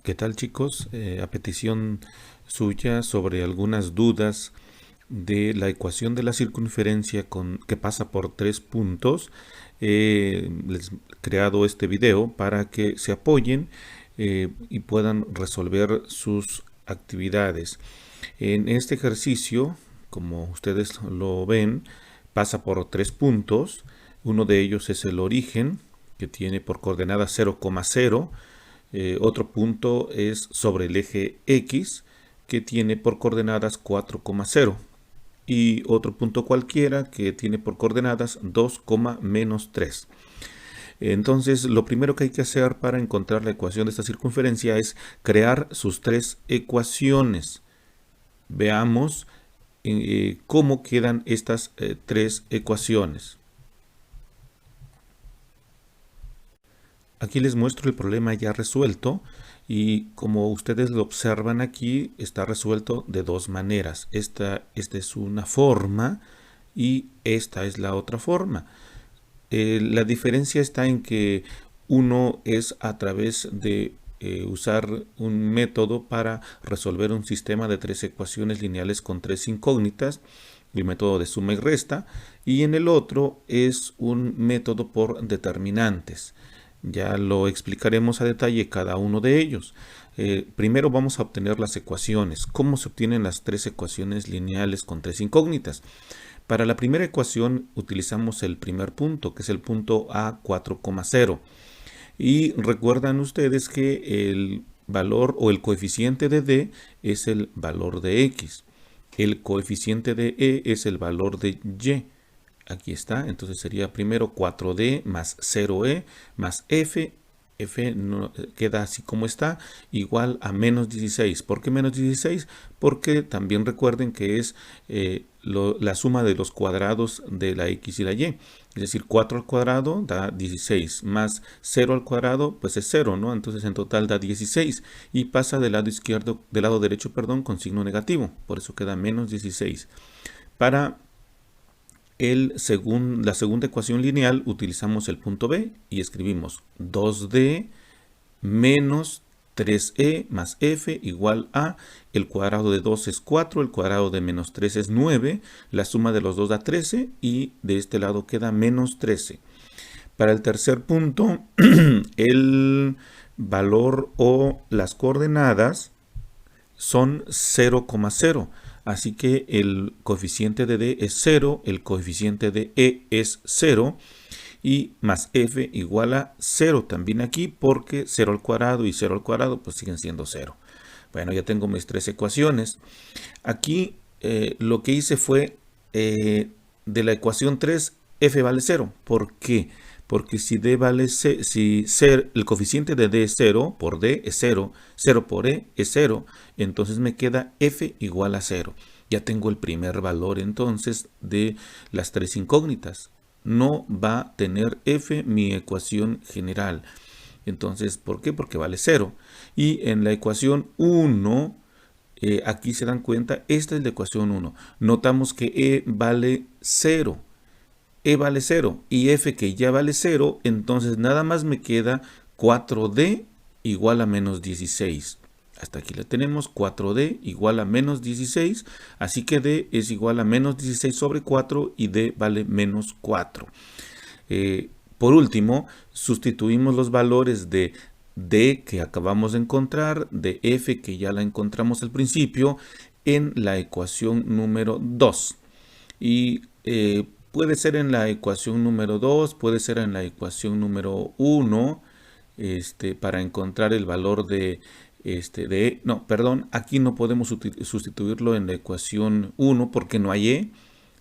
¿Qué tal, chicos? A petición suya sobre algunas dudas de la ecuación de la circunferencia que pasa por 3 puntos, les he creado este video para que se apoyen y puedan resolver sus actividades. En este ejercicio, como ustedes lo ven, pasa por 3 puntos. Uno de ellos es el origen, que tiene por coordenada 0,0. Otro punto es sobre el eje X, que tiene por coordenadas 4,0. Y otro punto cualquiera que tiene por coordenadas 2, menos 3. Entonces, lo primero que hay que hacer para encontrar la ecuación de esta circunferencia es crear sus 3 ecuaciones. Veamos cómo quedan estas 3 ecuaciones. Aquí les muestro el problema ya resuelto y como ustedes lo observan aquí, está resuelto de dos maneras. Esta es una forma y esta es la otra forma. La diferencia está en que uno es a través de usar un método para resolver un sistema de 3 ecuaciones lineales con 3 incógnitas, el método de suma y resta, y en el otro es un método por determinantes. Ya lo explicaremos a detalle cada uno de ellos. Primero vamos a obtener las ecuaciones. ¿Cómo se obtienen las 3 ecuaciones lineales con 3 incógnitas? Para la primera ecuación utilizamos el primer punto, que es el punto A 4,0. Y recuerdan ustedes que el valor o el coeficiente de D es el valor de X. El coeficiente de E es el valor de Y. Aquí está, entonces sería primero 4D más 0E más F. F no, queda así como está, igual a menos 16. ¿Por qué menos 16? Porque también recuerden que es la suma de los cuadrados de la X y la Y. Es decir, 4 al cuadrado da 16, más 0 al cuadrado, pues es 0, ¿no? Entonces en total da 16 y pasa del lado izquierdo, del lado derecho, perdón, con signo negativo. Por eso queda menos 16. Para la segunda ecuación lineal utilizamos el punto B y escribimos 2D menos 3E más F igual a, el cuadrado de 2 es 4, el cuadrado de menos 3 es 9, la suma de los dos da 13 y de este lado queda menos 13. Para el tercer punto, el valor o las coordenadas son 0,0. Así que el coeficiente de D es 0, el coeficiente de E es 0 y más F igual a 0 también aquí porque 0 al cuadrado y 0 al cuadrado pues siguen siendo 0. Bueno, ya tengo mis 3 ecuaciones. Aquí lo que hice fue de la ecuación 3, F vale 0. ¿Por qué? Porque si D vale el coeficiente de D es 0, por D es 0, 0 por E es 0, entonces me queda F igual a 0. Ya tengo el primer valor entonces de las 3 incógnitas. No va a tener F mi ecuación general. Entonces, ¿por qué? Porque vale 0. Y en la ecuación 1, aquí se dan cuenta, esta es la ecuación 1. Notamos que E vale 0. E vale 0 y F que ya vale 0, entonces nada más me queda 4D igual a menos 16. Hasta aquí la tenemos, 4D igual a menos 16, así que D es igual a menos 16 sobre 4 y D vale menos 4. Por último, sustituimos los valores de D que acabamos de encontrar, de F que ya la encontramos al principio, en la ecuación número 2. Y puede ser en la ecuación número 2, puede ser en la ecuación número 1, para encontrar el valor aquí no podemos sustituirlo en la ecuación 1 porque no hay E,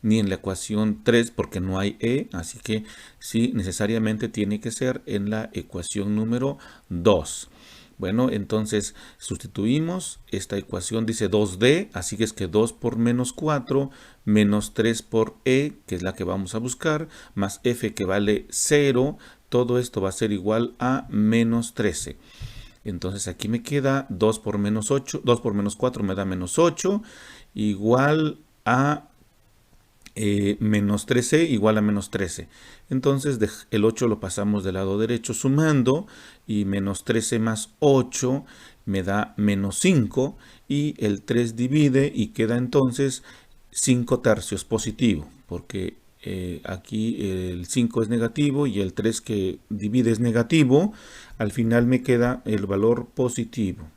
ni en la ecuación 3 porque no hay E, así que sí, necesariamente tiene que ser en la ecuación número 2. Bueno, entonces sustituimos, esta ecuación dice 2D, así que es que 2 por menos 4, menos 3 por E, que es la que vamos a buscar, más F que vale 0, todo esto va a ser igual a menos 13. Entonces aquí me queda 2 por menos 8, 2 por menos 4 me da menos 8, igual a menos 3e igual a menos 13. Entonces el 8 lo pasamos del lado derecho sumando y menos 13 más 8 me da menos 5 y el 3 divide y queda entonces 5 tercios positivo, porque aquí el 5 es negativo y el 3 que divide es negativo. Al final me queda el valor positivo.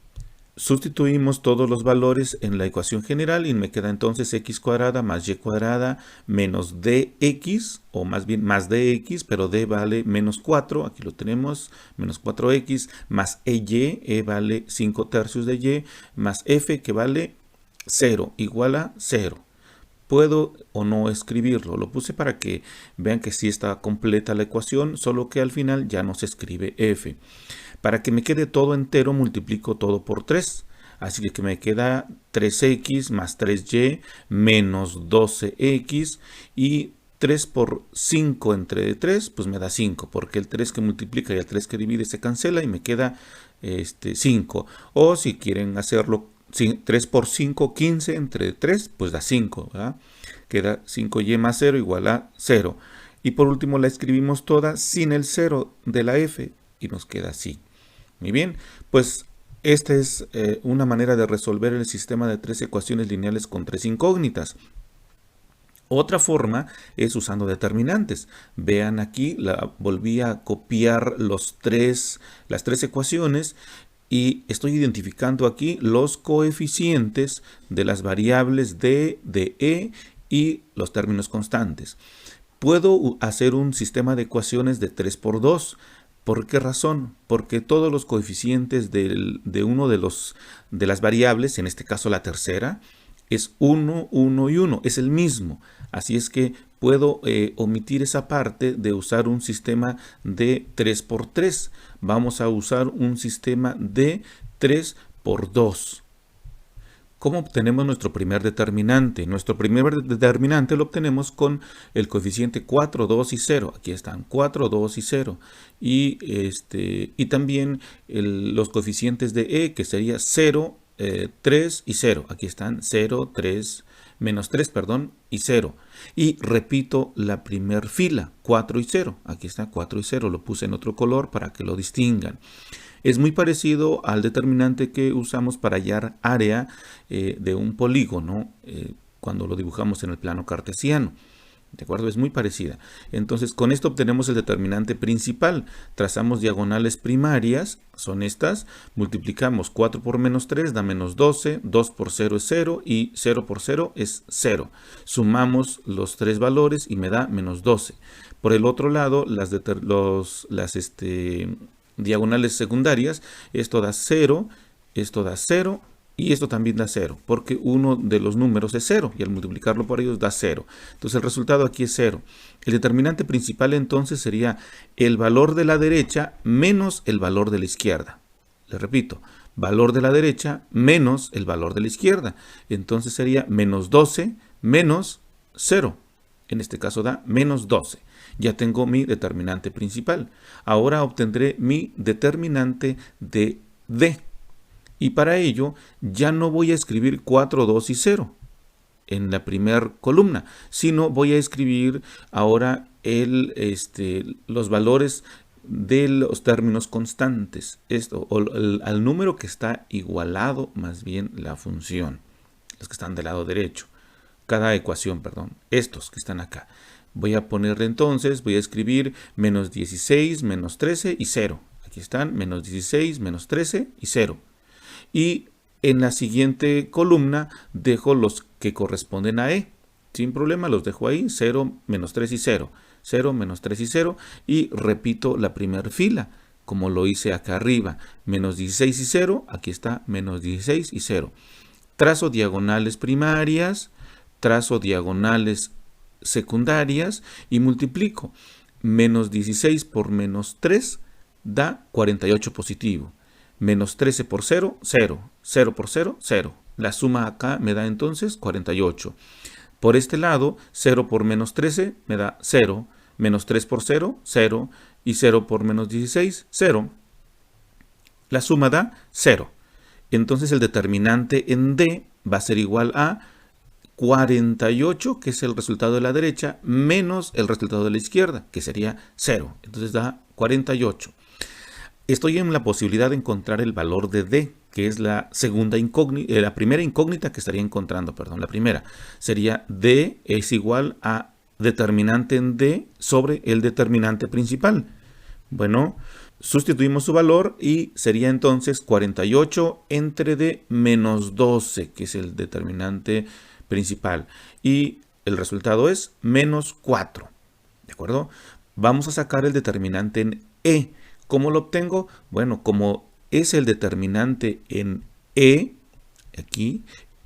Sustituimos todos los valores en la ecuación general y me queda entonces x cuadrada más y cuadrada menos dx, o más bien más dx, pero d vale menos 4, aquí lo tenemos, menos 4x, más e vale 5 tercios de y, más f que vale 0, igual a 0. Puedo o no escribirlo, lo puse para que vean que sí está completa la ecuación, solo que al final ya no se escribe f. Para que me quede todo entero, multiplico todo por 3. Así que me queda 3x más 3y menos 12x. Y 3 por 5 entre 3, pues me da 5. Porque el 3 que multiplica y el 3 que divide se cancela y me queda 5. O si quieren hacerlo 3 por 5, 15 entre 3, pues da 5. ¿verdad? Queda 5y más 0 igual a 0. Y por último la escribimos toda sin el 0 de la f y nos queda así. Muy bien, pues esta es una manera de resolver el sistema de 3 ecuaciones lineales con 3 incógnitas. Otra forma es usando determinantes. Vean aquí, volví a copiar las tres ecuaciones y estoy identificando aquí los coeficientes de las variables d, de e y los términos constantes. Puedo hacer un sistema de ecuaciones de 3 por 2. ¿Por qué razón? Porque todos los coeficientes de uno de las variables, en este caso la tercera, es 1, 1 y 1, es el mismo. Así es que puedo omitir esa parte de usar un sistema de 3 por 3. Vamos a usar un sistema de 3 por 2. ¿Cómo obtenemos nuestro primer determinante? Nuestro primer determinante lo obtenemos con el coeficiente 4, 2 y 0. Aquí están 4, 2 y 0. Y también los coeficientes de e, que sería 0, 3 y 0. Aquí están 0, 3, menos 3, perdón, y 0. Y repito la primer fila, 4 y 0. Aquí está 4 y 0. Lo puse en otro color para que lo distingan. Es muy parecido al determinante que usamos para hallar área de un polígono cuando lo dibujamos en el plano cartesiano. ¿De acuerdo? Es muy parecida. Entonces, con esto obtenemos el determinante principal. Trazamos diagonales primarias, son estas. Multiplicamos 4 por menos 3 da menos 12, 2 por 0 es 0 y 0 por 0 es 0. Sumamos los tres valores y me da menos 12. Por el otro lado, las diagonales secundarias, esto da 0 y esto también da 0, porque uno de los números es 0 y al multiplicarlo por ellos da 0. Entonces el resultado aquí es 0. El determinante principal entonces sería el valor de la derecha menos el valor de la izquierda. Le repito, valor de la derecha menos el valor de la izquierda. Entonces sería menos 12 menos 0. En este caso da menos 12. Ya tengo mi determinante principal. Ahora obtendré mi determinante de d. Y para ello ya no voy a escribir 4, 2 y 0 en la primera columna, sino voy a escribir ahora los valores de los términos constantes. Al número que está igualado, más bien la función. Los que están del lado derecho. Cada ecuación, perdón. Estos que están acá. Voy a ponerle entonces, voy a escribir menos 16, menos 13 y 0. Aquí están, menos 16, menos 13 y 0. Y en la siguiente columna dejo los que corresponden a E. Sin problema, los dejo ahí, 0, menos 3 y 0. 0, menos 3 y 0. Y repito la primera fila, como lo hice acá arriba. Menos 16 y 0, aquí está, menos 16 y 0. Trazo diagonales primarias, trazo diagonales secundarias y multiplico. Menos 16 por menos 3 da 48 positivo. Menos 13 por 0, 0. 0 por 0, 0. La suma acá me da entonces 48. Por este lado, 0 por menos 13 me da 0. Menos 3 por 0, 0. Y 0 por menos 16, 0. La suma da 0. Entonces el determinante en D va a ser igual a 48, que es el resultado de la derecha, menos el resultado de la izquierda, que sería 0. Entonces da 48. Estoy en la posibilidad de encontrar el valor de D, que es la primera incógnita que estaría encontrando, perdón. La primera sería D es igual a determinante en D sobre el determinante principal. Bueno, sustituimos su valor y sería entonces 48 entre D menos 12, que es el determinante principal. Y el resultado es menos 4. ¿De acuerdo? Vamos a sacar el determinante en E. ¿Cómo lo obtengo? Bueno, como es el determinante en E, aquí,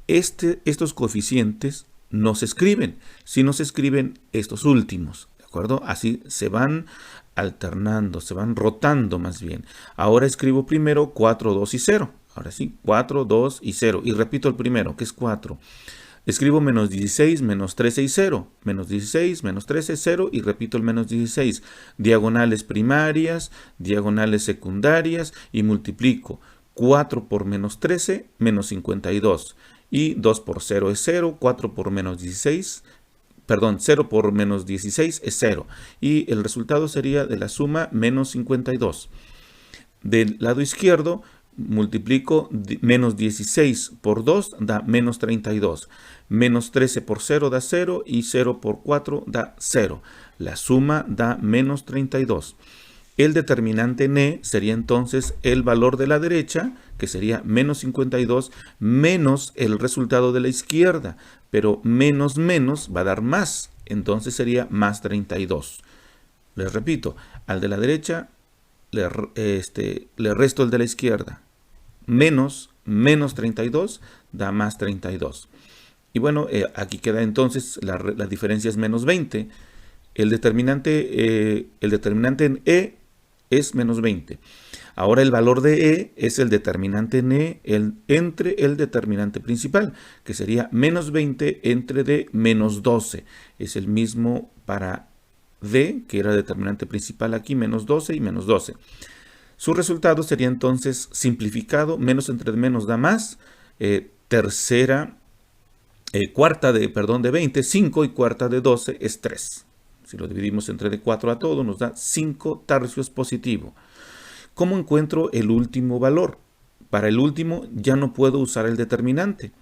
estos coeficientes no se escriben, sino se escriben estos últimos. ¿De acuerdo? Así se van alternando, se van rotando más bien. Ahora escribo primero 4, 2 y 0. Ahora sí, 4, 2 y 0. Y repito el primero, que es 4. Escribo menos 16, menos 13 y 0. Menos 16, menos 13, 0. Y repito el menos 16. Diagonales primarias, diagonales secundarias. Y multiplico 4 por menos 13, menos 52. Y 2 por 0 es 0. 4 por menos 16, perdón, 0 por menos 16 es 0. Y el resultado sería de la suma menos 52. Del lado izquierdo, multiplico menos 16 por 2 da menos 32. Menos 13 por 0 da 0 y 0 por 4 da 0. La suma da menos 32. El determinante en E sería entonces el valor de la derecha, que sería menos 52, menos el resultado de la izquierda. Pero menos menos va a dar más. Entonces sería más 32. Les repito, al de la derecha le resto el de la izquierda. Menos 32 da más 32. Y bueno, aquí queda entonces, la diferencia es menos 20. El determinante en E es menos 20. Ahora el valor de E es el determinante en E entre el determinante principal, que sería menos 20 entre D menos 12. Es el mismo para D, que era determinante principal aquí, menos 12 y menos 12. Su resultado sería entonces simplificado, menos entre menos da más, cuarta de 20, 5 y cuarta de 12 es 3. Si lo dividimos entre de 4 a todo, nos da 5 tercios positivo. ¿Cómo encuentro el último valor? Para el último ya no puedo usar el determinante.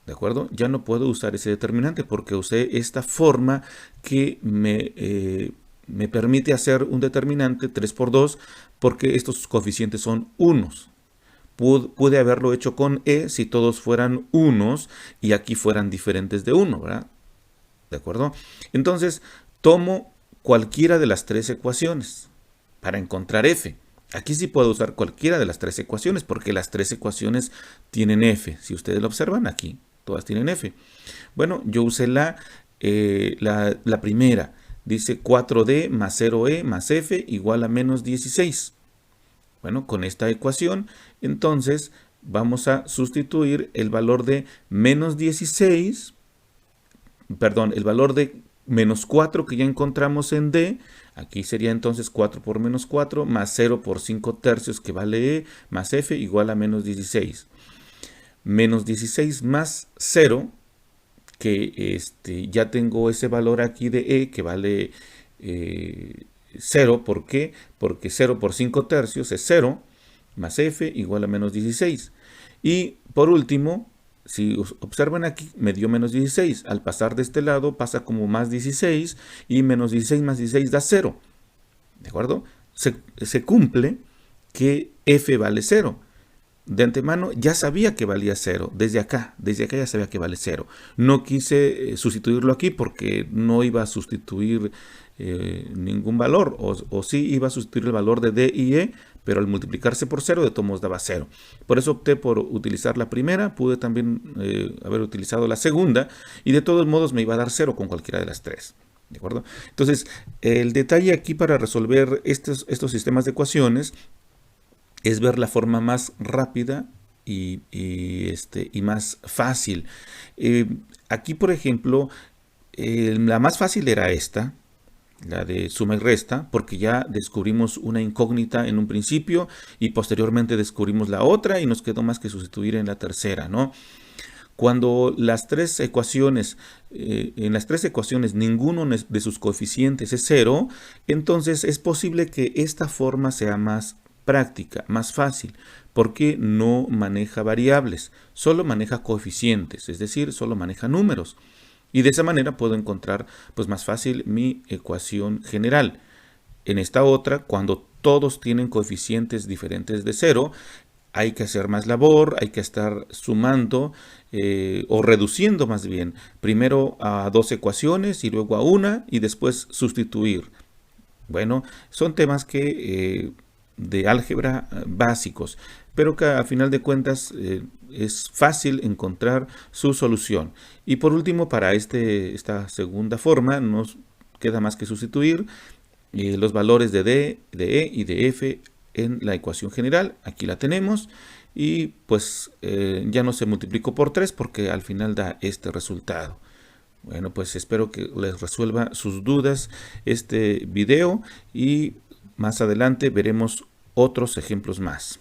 ¿De acuerdo? Ya no puedo usar ese determinante porque usé esta forma que me permite hacer un determinante 3 por 2 porque estos coeficientes son unos. Pude haberlo hecho con E si todos fueran unos y aquí fueran diferentes de 1, ¿verdad? ¿De acuerdo? Entonces, tomo cualquiera de las 3 ecuaciones para encontrar F. Aquí sí puedo usar cualquiera de las 3 ecuaciones porque las 3 ecuaciones tienen F. Si ustedes lo observan aquí, todas tienen F. Bueno, yo usé la primera. Dice 4D más 0E más F igual a menos 16. Bueno, con esta ecuación, entonces vamos a sustituir el valor de menos 16, perdón, el valor de menos 4 que ya encontramos en D. Aquí sería entonces 4 por menos 4 más 0 por 5 tercios que vale E más F igual a menos 16. Menos 16 más 0, que ya tengo ese valor aquí de E que vale 0. ¿Por qué? Porque 0 por 5 tercios es 0 más F igual a menos 16. Y por último, si observan aquí, me dio menos 16. Al pasar de este lado pasa como más 16 y menos 16 más 16 da 0. ¿De acuerdo? Se cumple que F vale 0. De antemano ya sabía que valía 0. Desde acá ya sabía que vale 0. No quise sustituirlo aquí porque no iba a sustituir ningún valor. O sí iba a sustituir el valor de D y E, pero al multiplicarse por 0 de todos modos daba 0. Por eso opté por utilizar la primera. Pude también haber utilizado la segunda. Y de todos modos me iba a dar 0 con cualquiera de las 3. ¿De acuerdo? Entonces, el detalle aquí para resolver estos sistemas de ecuaciones es ver la forma más rápida y más fácil. Aquí, por ejemplo, la más fácil era esta, la de suma y resta, porque ya descubrimos una incógnita en un principio y posteriormente descubrimos la otra y nos quedó más que sustituir en la tercera, ¿no? Cuando las tres ecuaciones, en las tres ecuaciones ninguno de sus coeficientes es 0, entonces es posible que esta forma sea más práctica, más fácil, porque no maneja variables, solo maneja coeficientes, es decir, solo maneja números. Y de esa manera puedo encontrar pues más fácil mi ecuación general. En esta otra, cuando todos tienen coeficientes diferentes de 0, hay que hacer más labor, hay que estar sumando o reduciendo más bien, primero a dos ecuaciones y luego a una y después sustituir. Bueno, son temas que de álgebra básicos, pero que a final de cuentas es fácil encontrar su solución. Y por último, para esta segunda forma, nos queda más que sustituir los valores de D, de E y de F en la ecuación general. Aquí la tenemos y pues ya no se multiplicó por 3 porque al final da este resultado. Bueno, pues espero que les resuelva sus dudas este video y más adelante veremos otros ejemplos más.